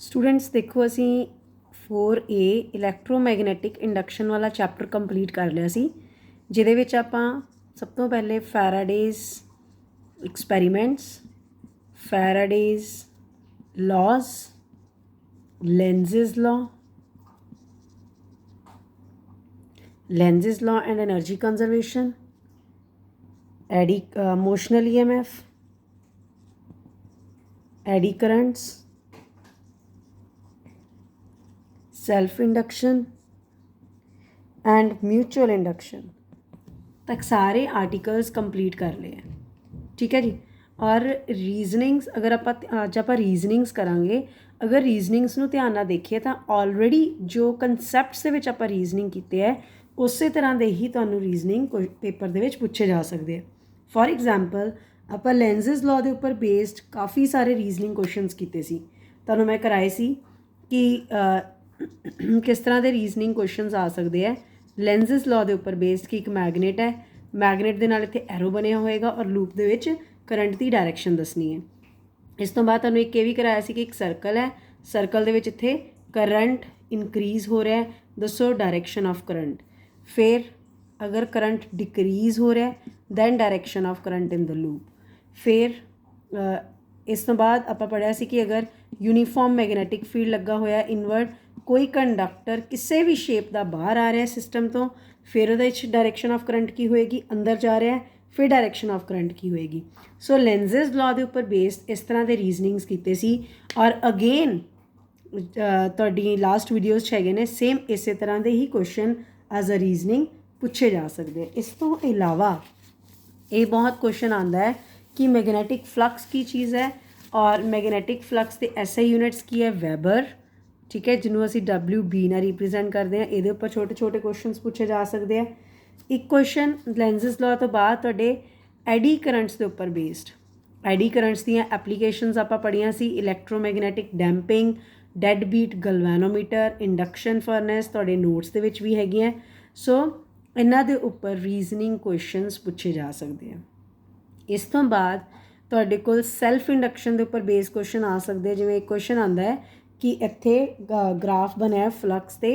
Students देखो असी 4A electromagnetic induction वाला चैप्टर कंप्लीट कर लिया सी जिहदे विच आपां सब तो पहले Faraday's experiments Faraday's laws Lenz's law and energy conservation eddy motional EMF eddy currents self induction and mutual induction तक सारे आर्टिकल्स कंप्लीट कर लिए हैं। ठीक है जी। और रीजनिंग्स अगर अज आप रीजनिंग्स करांगे, अगर रीजनिंग्स नूं ध्यान नाल देखिए तो ऑलरेडी जो कंसैप्ट्स दे विच आपां रीजनिंग कीते है उस तरह के ही तुहानूं रीजनिंग पेपर दे विच पूछे जा सकते हैं। फॉर एग्जाम्पल आपां लेंजिज लॉ के उपर बेस्ड काफ़ी सारे रीजनिंग क्वेश्चनस कीते सी, तुहानूं मैं कराए सी कि किस तरह के रीजनिंग क्वेश्चनस आ सकते हैं। लेंजिज लॉ के उपर बेस्ड कि एक मैगनेट है, मैगनेट के नाल इत्थे एरो बनया होएगा और लूप दे विच करंट की डायरैक्शन दसनी है। इस तो बाद तुहानूं एक ये भी कराया सी कि एक सर्कल है, सर्कल दे विच इत्थे करंट इनक्रीज हो रहा है, दसो डायरैक्शन ऑफ करंट। फिर अगर करंट डिक्रीज हो रहा है then direction of current in the loop. फिर इस तो बाद आपां पढ़िया सी कि अगर यूनीफॉर्म मैगनैटिक फील्ड लगा होया इनवर्ट, कोई कंडक्टर किसी भी शेप का बाहर आ रहा है सिस्टम तो फिर वो डायरैक्शन ऑफ करंट की होएगी, अंदर जा रहा है फिर डायरैक्शन ऑफ करंट की होएगी। सो लेंजिज लॉ के उपर बेस्ड इस तरह के रीजनिंग्स कीते सी। और अगेन तुहाडी लास्ट वीडियोज़ हैगे ने सेम इस तरह के ही क्वेश्चन एज अ रीजनिंग पूछे जा सकते हैं। इस तो इलावा ये बहुत क्वेश्चन आता है कि मैगनैटिक फ्लक्स की चीज़ है और मैगनैटिक फ्लक्स के SI यूनिट्स की है वैबर। ठीक है, जिन्होंने असी WB ना रिप्रजेंट करते हैं। ये उपर छोटे छोटे क्वेश्चन पूछे जा सकते हैं। एक क्वेश्चन लेंजिज लॉ तो बाद तुहाडे एडी करंट्स के उपर बेस्ड, एडी करंट्स दी एप्लीकेशनस आपां पढ़ियां सी, electromagnetic damping, dead beat galvanometer, induction furnace तुहाडे नोट्स दे विच भी हैगियां। सो इन्हां दे उपर रीजनिंग क्वेश्चनस पूछे जा सकते हैं। इस तो बाद तुहाडे कोल सैल्फ इंडक्शन के उपर बेस क्वेश्चन आ सकते हैं। जिवें एक क्वेश्चन आता है कि इत्थे ग्राफ बनया फ्लक्स ते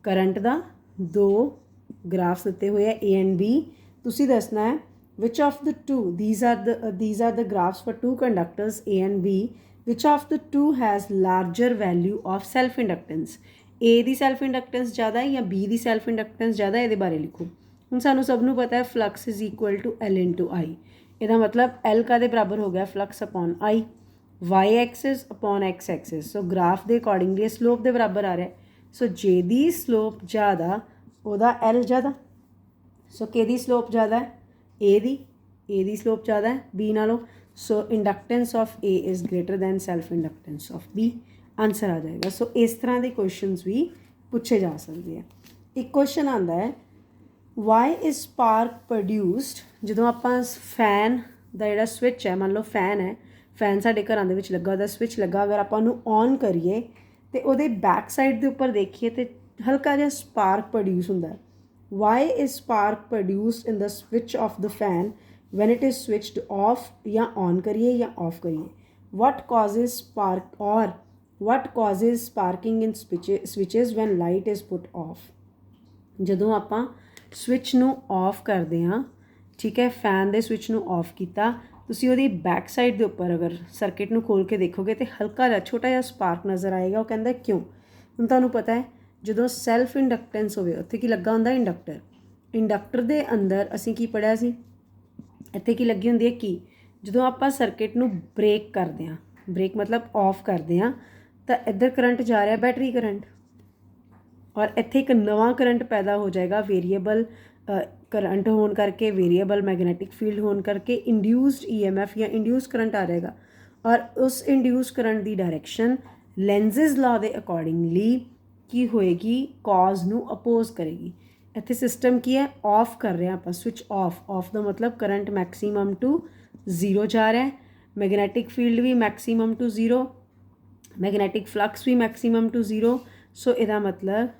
करंट का, दो ग्राफ्स दिते हुए है A and B। तुसी दसना है which of the two these are the graphs for two conductors A and B, which of the two has larger value of self inductance। A की सैल्फ इंडक्टेंस ज़्यादा है या B की self inductance ज़्यादा है, ये बारे लिखो। हम सानू सबनों पता है flux is equal to L into I। ਇਹਦਾ मतलब L का बराबर हो गया flux upon I, Y axis upon X axis. So graph के अकॉर्डिंगली स्लोप के बराबर आ रहा है। सो जे दी स्लोप ज़्यादा ਉਹਦਾ L ज़्यादा। सो कि स्लोप ज़्यादा है A दी स्लोप ज़्यादा है B नालों। So inductance of A is greater than self inductance of B। Answer आ जाएगा। सो इस तरह के क्वेश्चनस भी पूछे जा सकते हैं। एक क्वेश्चन आता है वाई इज स्पार्क प्रोड्यूस्ड जो आप फैन का जोड़ा स्विच है, मान लो फैन है, फैन साढ़े घर के लगा होता, स्विच लगा, अगर आप ऑन करिए तो वो बैक साइड के उपर देखिए तो हल्का जहा स्पार्क प्रोड्यूस होंदा है। Why is spark produced in the switch of the fan when it is switched off, या ऑन करिए या ऑफ करिए। वट कॉजेज स्पार्क और what causes sparking in switches when light is put off. जदों आपां switch नूं of करते हाँ, ठीक है, फैन के स्विच नूं ऑफ किया, तुसीं उहदी बैक साइड के उपर अगर सर्किट नूं खोल के देखोगे तो हल्का जिहा छोटा जिहा स्पार्क नज़र आएगा। वो कहता क्यों? हुण तुहानूं पता है जदों सैल्फ इंडक्टेंस होवे उत्थे की लगा हुंदा इंडक्टर। इंडक्टर के अंदर असीं की पढ़िया सी, इत्थे की लगी हुंदी है की, जदों आपां सर्किट नूं ब्रेक करते हैं, ब्रेक मतलब ऑफ करते हैं, तो इधर करंट जा रहा है बैटरी करंट, और इत्थे एक नवा करंट पैदा हो जाएगा वेरीएबल करंट होने करके, वेरीएबल मैगनैटिक फील्ड होने करके इंड्यूस्ड EMF या इंड्यूस्ड करंट आ जाएगा। और उस इंड्यूस्ड करंट की डायरैक्शन लेंजिज लॉ के अकॉर्डिंगली की होएगी, कॉज नू अपोज करेगी। इत्थे सिस्टम की है ऑफ कर रहे हैं आप, स्विच ऑफ का मतलब करंट मैक्सीमम टू 0 जा रहा है, मैगनैटिक फील्ड भी मैक्सीमम टू 0, मैगनैटिक फ्लक्स भी मैक्सीमम टू 0। सो इसका मतलब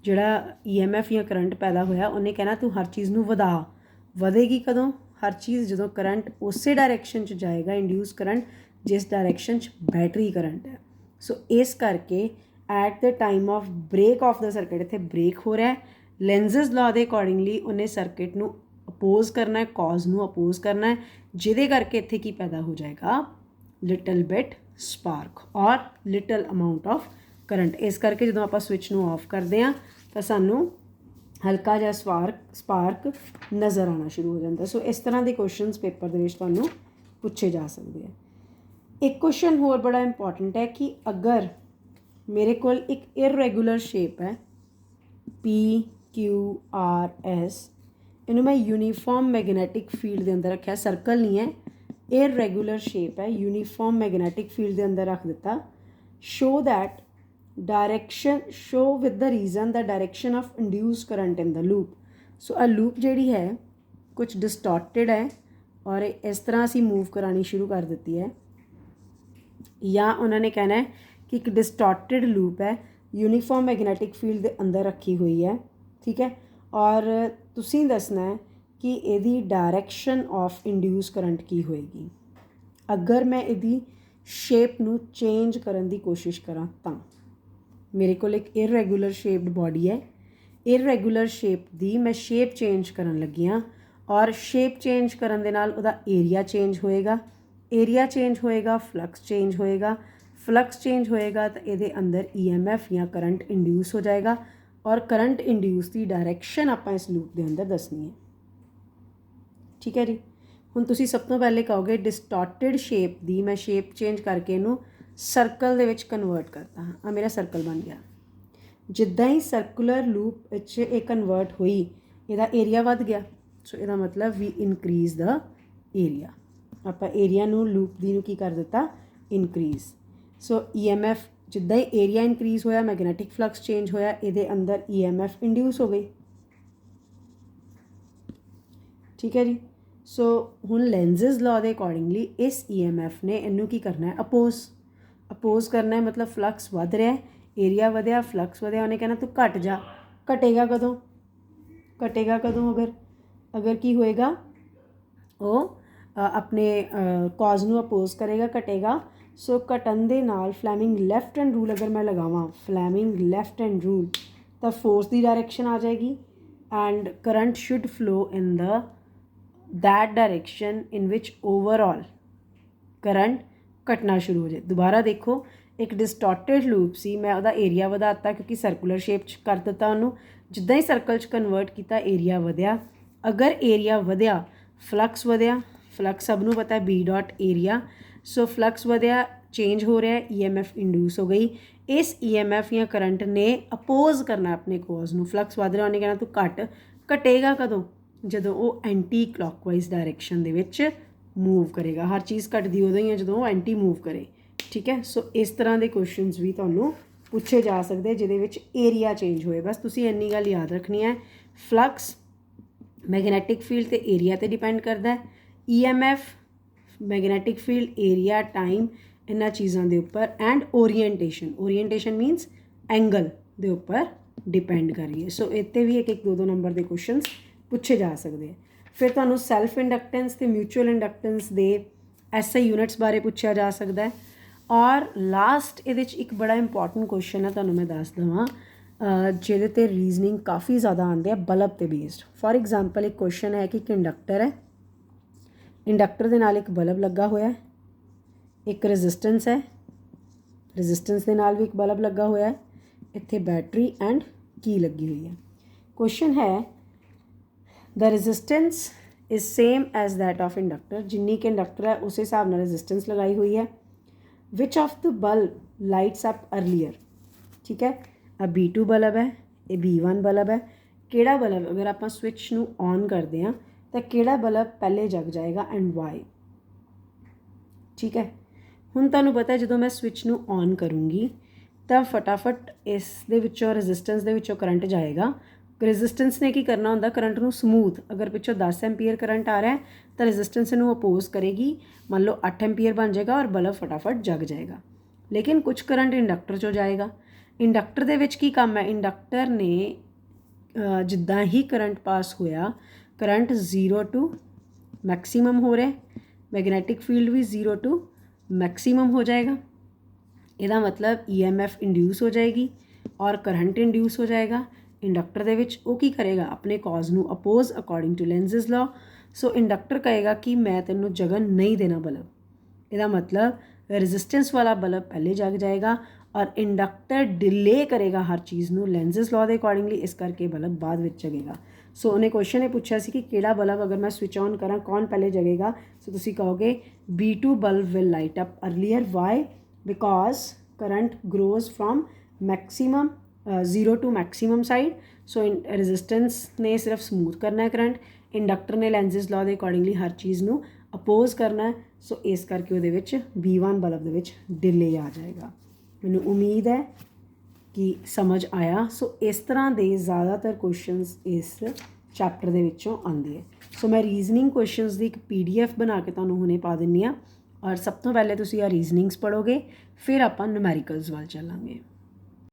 जोड़ा EMF या करंट पैदा होया उन्हें कहना तू हर चीज़ नूं वधा, वधेगी कदों? हर चीज़ जो करंट उस डायरैक्शन च जाएगा, इंड्यूस करंट जिस डायरैक्शन च बैटरी करंट है। सो इस करके at the time of break of the circuit, इत्थे ब्रेक हो रहा है, लेंजिस लॉ के अकॉर्डिंगली उन्हें सर्किट नू अपोज करना है, कॉज नू अपोज करना है, जिहदे करके इत्थे की पैदा हो जाएगा, लिटल बिट स्पार्क और लिटल अमाउंट ऑफ करंट। इस करके जो आप स्विच नू ऑफ करते हैं तो सानू हल्का जिहा स्पार्क नज़र आना शुरू हो जाता। सो इस तरह के क्वेश्चनस पेपर दे विच तुहानू पूछे जा सकते हैं। एक क्वेश्चन होर बड़ा इंपॉर्टेंट है कि अगर मेरे को एक इररेगुलर शेप है PQRS, इन्हों मैं यूनीफॉर्म मैगनैटिक फील्ड के अंदर रखा, सर्कल नहीं है, इररेगुलर शेप है, यूनीफॉर्म मैगनैटिक फील्ड के अंदर रख दिता। Show that direction, show with the reason the direction of induce current in the loop. So आ लूप जी है कुछ डिस्टॉर्टेड है और इस तरह असी मूव करानी शुरू कर दी है, या उन्होंने कहना है कि एक डिस्टॉर्टेड लूप है, यूनीफॉर्म मैगनैटिक फील्ड के अंदर रखी हुई है, ठीक है, और तुसीं दसना है कि यदी डायरेक्शन ऑफ इंड्यूस करंट की होएगी। अगर मैं यदी शेप नू चेंज करने की कोशिश करा तो मेरे को एक इररेगुलर शेप्ड बॉडी है, इररेगुलर शेप दी मैं शेप चेंज करन लगी हाँ, और शेप चेंज करन दे नाल उहदा एरिया चेंज होएगा, एरिया चेंज होएगा, फ्लक्स चेंज होएगा, फ्लक्स चेंज होएगा तो ये अंदर EMF या करंट इंड्यूस हो जाएगा, और करंट इंड्यूस की डायरेक्शन आप इस लूप के अंदर दसनी है। ठीक है जी। हुण तुसीं सब तो पहले कहोगे डिस्टॉर्टेड शेप दी मैं शेप चेंज करके इनू सर्कल दे विच कन्वर्ट करता हाँ, आ मेरा सर्कल बन गया। जिद्दां ही सर्कुलर लूप विच ये कन्वर्ट हुई, इहदा एरिया वध गया, सो इहदा मतलब वी इनक्रीज द एरिया। आप एरिया नू लूप दी नू की कर दिता, इनक्रीज। सो EMF जिद्दां ही एरिया इनक्रीज होया, मैगनैटिक फ्लक्स चेंज होया, इहदे अंदर EMF इंड्यूस हो गई। ठीक है जी। सो हुण लेंजिस लॉ के अकॉर्डिंगली इस EMF ने इनू की करना है, अपोज करना है, मतलब फ्लक्स वध रहा है, एरिया वधिया, फ्लक्स वधिया, उन्हें कहना तू घट जा, घटेगा कदों, घटेगा कदों, अगर की होएगा वो अपने कॉज नू अपोज करेगा, घटेगा। सो घटन दे नाल फ्लैमिंग लैफ्ट हैंड रूल अगर मैं लगावां, फ्लैमिंग लैफ्ट हैंड रूल, तो फोर्स की डायरेक्शन आ जाएगी and current should flow in the that direction in which overall current घटना शुरू हो जाए। दोबारा देखो, एक डिस्टॉर्टेड लूप सी, मैं वह एरिया वधाता क्योंकि सर्कुलर शेप कर दिता उन्होंने, जिद्दां ही सर्कल च कन्वर्ट किया एरिया वधिया, अगर एरिया वधिया फ्लक्स वधिया, फ्लक्स सब नूं पता है B dot area, so flux वधिया चेंज हो रहा है, EMF इंड्यूस हो गई, इस EMF या करंट ने अपोज करना अपने कॉज नूं, फ्लक्स वध रहा उन्हें कहना तू घट, घटेगा कदों, जदों वो anti clockwise direction they which move करेगा। हर चीज़ घटदी उदों ही है जदों वो एंटी मूव करे। ठीक है। सो इस तरह के क्वेश्चनस भी तुहानूं पूछे जा सकते जिहदे विच एरिया चेंज होए। बस तुसीं इन्नी गल याद रखनी है, फ्लक्स मैगनैटिक फील्ड ते एरिया ते डिपेंड करता है, EMF magnetic field area time इन्हां चीज़ों के उपर, एंड ओरीएंटेशन मीनस एंगल के उपर डिपेंड करिए। सो इत्ते भी एक दो नंबर के क्वेश्चन पूछे जा सकते हैं। फिर तुहानूं सैल्फ इंडक्टेंस ते म्यूचुअल इंडक्टेंस के SI यूनिट्स बारे पूछा जा सकता है। और लास्ट ये एक बड़ा इंपॉर्टेंट क्वेश्चन है, तुहानूं मैं दस देवां जिहदे ते रीजनिंग काफ़ी ज़्यादा आती है, बल्ब ते बेस्ड। फॉर एग्जाम्पल एक क्वेश्चन है कि एक इंडक्टर है, इंडक्टर के नाल एक बल्ब लगा हुआ है, एक रजिस्टेंस है, रजिस्टेंस के नाल भी एक बल्ब लगा हुआ है, इत्थे बैटरी एंड की लगी हुई है। क्वेश्चन है the resistance is same as that of inductor, जिन्नी के इंडक्टर है उस हिसाब नाल रजिस्टेंस लगाई हुई है। Which of the bulb lights up earlier. ठीक है, अब B2 बल्ब है, ये B1 बल्ब है, किहड़ा बल्ब अगर आप स्विच नू ऑन करते हैं तो किहड़ा बल्ब पहले जग जाएगा एंड वाई। ठीक है, हुण तुहानूं पता है जदों मैं स्विच नू ऑन करूँगी तो फटाफट इस दे विचों रजिस्टेंस दे विचों करंट जाएगा। रजिस्टेंस ने की करना होंदा, करंट नू समूथ, अगर पिछों 10 एम्पीयर करंट आ रहा है तो रजिस्टेंस नू अपोज करेगी, मान लो 8 एम्पीयर बन जाएगा और बल्ब फटाफट जग जाएगा। लेकिन कुछ करंट इंडक्टर चो जाएगा, इंडक्टर दे विच की काम है, इंडक्टर ने जिद्दां ही करंट पास होया, करंट 0 टू मैक्सीमम हो रहा है, मैगनैटिक फील्ड भी 0 टू मैक्सीमम हो जाएगा। ਇਹਦਾ ਮਤਲਬ EMF ਇੰਡਿਊਸ ਹੋ ਜਾਏਗੀ ਔਰ ਕਰੰਟ ਇੰਡਿਊਸ ਹੋ ਜਾਏਗਾ ਇੰਡਕਟਰ ਦੇ ਵਿੱਚ। ਉਹ ਕੀ ਕਰੇਗਾ, ਆਪਣੇ ਕਾਜ਼ ਨੂੰ oppose according to Lenz's law. So inductor ਕਹੇਗਾ ਕਿ ਮੈਂ ਤੈਨੂੰ ਜਗਨ ਨਹੀਂ ਦੇਣਾ ਬਲਬ। ਇਹਦਾ ਮਤਲਬ ਰੈਜ਼ਿਸਟੈਂਸ ਵਾਲਾ ਬਲਬ ਪਹਿਲੇ ਜਗ ਜਾਏਗਾ ਔਰ ਇੰਡਕਟਰ ਡਿਲੇ ਕਰੇਗਾ ਹਰ ਚੀਜ਼ ਨੂੰ ਲੈਂਜ਼ਸ ਲਾਅ ਦੇ ਅਕੋਰਡਿੰਗਲੀ, ਇਸ ਕਰਕੇ ਬਲਬ ਬਾਅਦ ਵਿੱਚ ਜਗੇਗਾ। ਸੋ ਉਹਨੇ ਕੁਐਸਚਨ ਇਹ ਪੁੱਛਿਆ ਸੀ ਕਿ ਕਿਹੜਾ ਬਲਬ ਅਗਰ ਮੈਂ ਸਵਿਚ ਔਨ ਕਰਾਂ ਕੌਣ ਪਹਿਲੇ ਜਗੇਗਾ। ਸੋ ਤੁਸੀਂ ਕਹੋਗੇ B2 bulb will light up earlier. Why? Because current grows from maximum 0 to maximum side. So resistance ਨੇ ਸਿਰਫ ਸਮੂਥ ਕਰਨਾ ਹੈ ਕਰੰਟ, ਇੰਡਕਟਰ ਨੇ ਲੈਂਜ਼ਸ ਲਾਅ ਦੇ ਅਕੋਰਡਿੰਗਲੀ ਹਰ ਚੀਜ਼ ਨੂੰ ਅਪੋਜ਼ ਕਰਨਾ ਹੈ। ਸੋ ਇਸ ਕਰਕੇ ਉਹਦੇ ਵਿੱਚ B1 ਬਲਬ ਦੇ ਵਿੱਚ ਡਿਲੇ ਆ ਜਾਏਗਾ। ਮੈਨੂੰ ਉਮੀਦ ਹੈ ਕਿ ਸਮਝ ਆਇਆ। ਸੋ ਇਸ ਤਰ੍ਹਾਂ ਦੇ ਜ਼ਿਆਦਾਤਰ ਕੁਐਸਚਨਸ ਇਸ ਚੈਪਟਰ ਦੇ ਵਿੱਚੋਂ ਆਉਂਦੇ ਹੈ। ਸੋ ਮੈਂ ਰੀਜ਼ਨਿੰਗ ਕੁਐਸਚਨਸ ਦੀ ਇੱਕ PDF ਬਣਾ ਕੇ ਤੁਹਾਨੂੰ ਹੁਣੇ ਪਾ ਦਿੰਦੀ ਹਾਂ ਔਰ ਸਭ ਤੋਂ ਪਹਿਲੇ ਤੁਸੀਂ ਆ ਰੀਜ਼ਨਿੰਗਸ ਪੜ੍ਹੋਗੇ, ਫਿਰ ਆਪਾਂ ਨੂਮੈਰੀਕਲਸ ਵੱਲ ਚੱਲਾਂਗੇ।